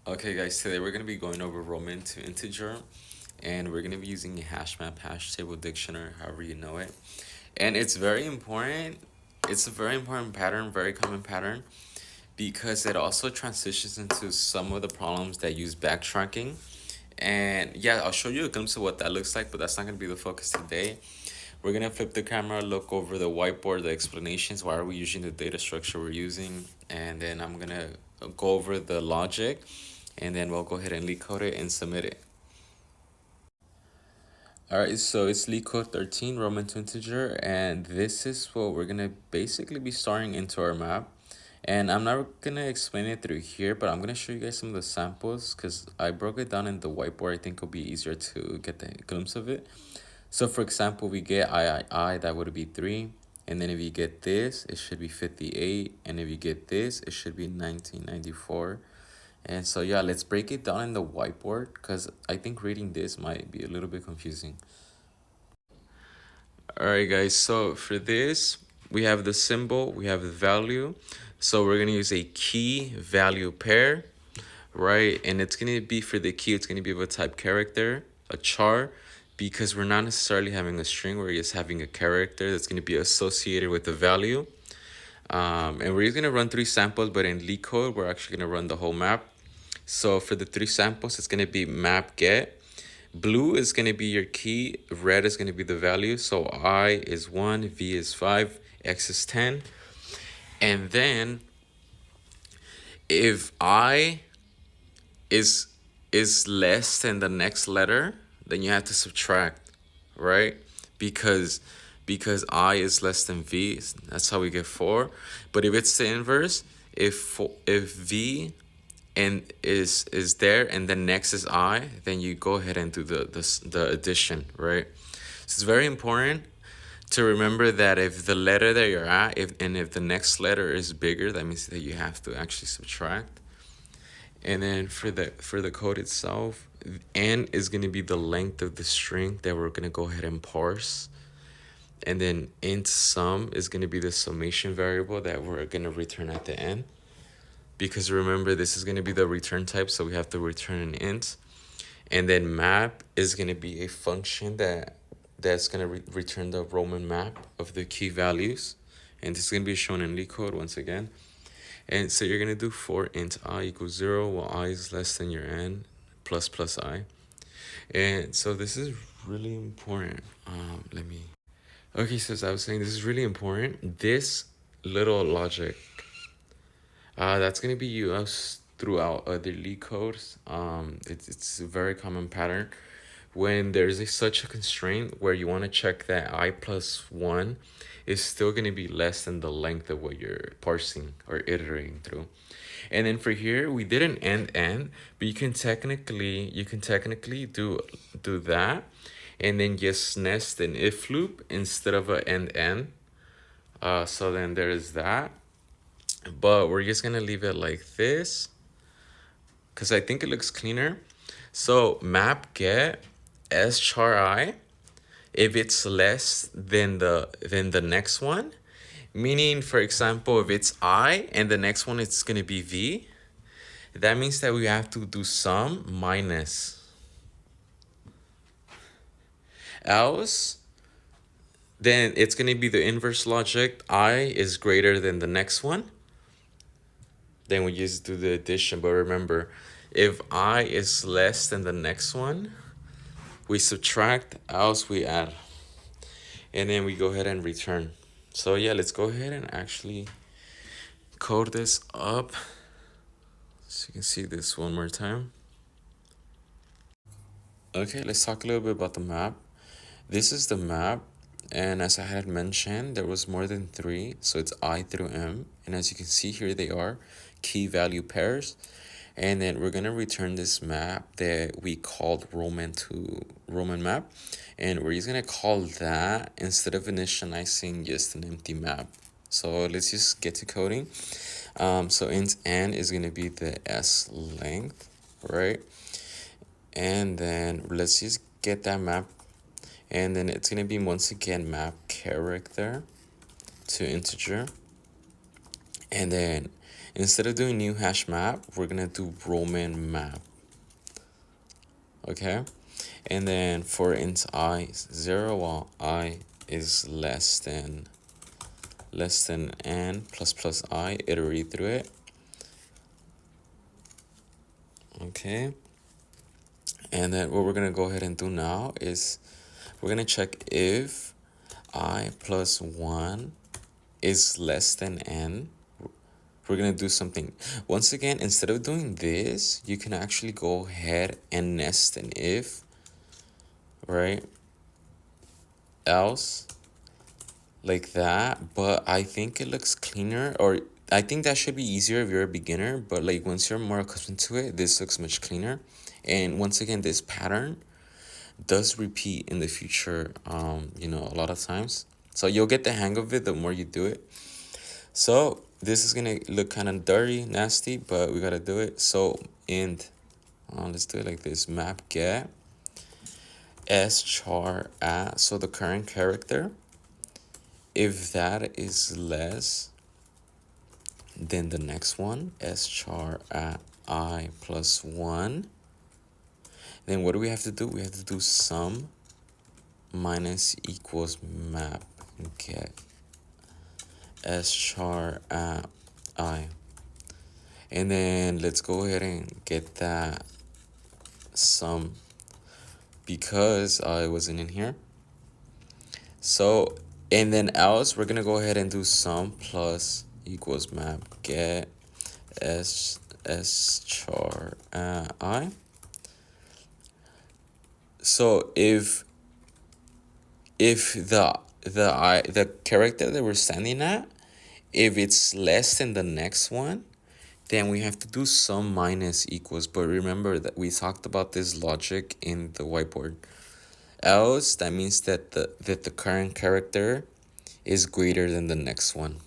Okay guys, today we're going to be going over Roman to integer, and we're going to be using a HashMap, hash table dictionary, however you know it. And it's very important. It's a very important pattern, very common pattern, because it also transitions into some of the problems that use backtracking. And yeah, I'll show you a glimpse of what that looks like, but that's not going to be the focus today. We're going to flip the camera, look over the whiteboard, the explanations, why are we using the data structure we're using, and then I'm going to go over the logic, and then we'll go ahead and LeetCode it and submit it. All right, so it's LeetCode 13, Roman to integer, and this is what we're gonna basically be starting into our map. And I'm not gonna explain it through here, but I'm gonna show you guys some of the samples because I broke it down in the whiteboard. I think it'll be easier to get the glimpse of it. So for example, we get I, that would be 3. And then if you get this, it should be 58. And if you get this, it should be 1994. And so yeah, let's break it down in the whiteboard because I think reading this might be a little bit confusing. All right, guys, so for this, we have the symbol, we have the value. So we're gonna use a key value pair, right? And it's gonna be for the key, it's gonna be of a type character, a char, because we're not necessarily having a string, we're just having a character that's gonna be associated with the value. And we're just gonna run 3 samples, but in LeetCode, we're actually gonna run the whole map. So for the 3 samples, it's gonna be map get. Blue is going to be your key. Red is going to be the value. So I is 1, V is 5, X is 10. And then if I is less than the next letter, then you have to subtract, right? Because I is less than V, that's how we get 4. But if it's the inverse, if V and is there and then next is I, then you go ahead and do the addition, right? So it's very important to remember that if the letter that you're at, if the next letter is bigger, that means that you have to actually subtract. And then for the code itself, n is going to be the length of the string that we're going to go ahead and parse. And then int sum is going to be the summation variable that we're going to return at the end. Because remember, this is going to be the return type, so we have to return an int. And then map is going to be a function that's going to return the Roman map of the key values. And this is going to be shown in LeetCode once again. And so you're going to do for int I equals 0 while I is less than your n plus plus I. And so this is really important. Let me... Okay, so as I was saying, this is really important. This little logic, that's going to be used throughout other LeetCodes. It's a very common pattern. When there's such a constraint where you want to check that I plus 1 is still going to be less than the length of what you're parsing or iterating through. And then for here, we did an end, but you can technically do that and then just nest an if loop instead of a end. So then there's that. But we're just going to leave it like this because I think it looks cleaner. So map get s char I if it's less than the next one, meaning for example if it's I and the next one it's gonna be V, that means that we have to do sum minus. Else then it's gonna be the inverse logic. I is greater than the next one, then we just do the addition. But remember, if I is less than the next one, we subtract, else we add, and then we go ahead and return. So yeah, let's go ahead and actually code this up so you can see this one more time. Okay, let's talk a little bit about the map. This is the map, and as I had mentioned, there was more than 3, so it's I through M, and as you can see here they are key value pairs. And then we're gonna return this map that we called Roman to Roman map, and we're just gonna call that instead of initializing just an empty map. So let's just get to coding. So int n is gonna be the s length, right? And then let's just get that map, and then it's gonna be once again map character to integer, and then Instead of doing new hash map, we're gonna do Roman map. Okay, and then for int I 0, while I is less than n plus I, iterate through it. Okay, and then what we're gonna go ahead and do now is we're gonna check if I plus 1 is less than n. We're gonna do something. Once again, instead of doing this, you can actually go ahead and nest an if, right? Else, like that. But I think it looks cleaner, or I think that should be easier if you're a beginner, but like once you're more accustomed to it, this looks much cleaner. And once again, this pattern does repeat in the future, you know, a lot of times. So you'll get the hang of it the more you do it. So this is gonna look kind of dirty, nasty, but we gotta do it. So int, let's do it like this: map get schar at, so the current character, if that is less than the next one, schar at I plus 1. Then what do we have to do? We have to do sum minus equals map get schar at I. And then let's go ahead and get that sum because I wasn't in here. So, and then else, we're gonna go ahead and do sum plus equals map get schar at I. So if the character that we're standing at, if it's less than the next one, then we have to do sum minus equals. But remember that we talked about this logic in the whiteboard. Else, that means that the current character is greater than the next one.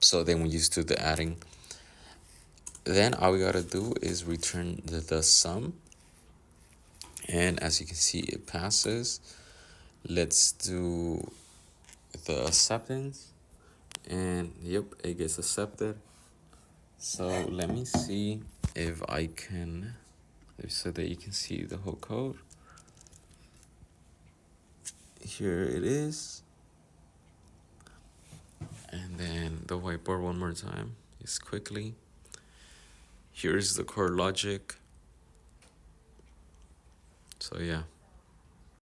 So then we just do the adding. Then all we gotta do is return the sum. And as you can see, it passes. Let's do the acceptance. And yep, it gets accepted. So let me see if I can, so that you can see the whole code. Here it is. And then the whiteboard one more time, just quickly. Here's the core logic. So yeah.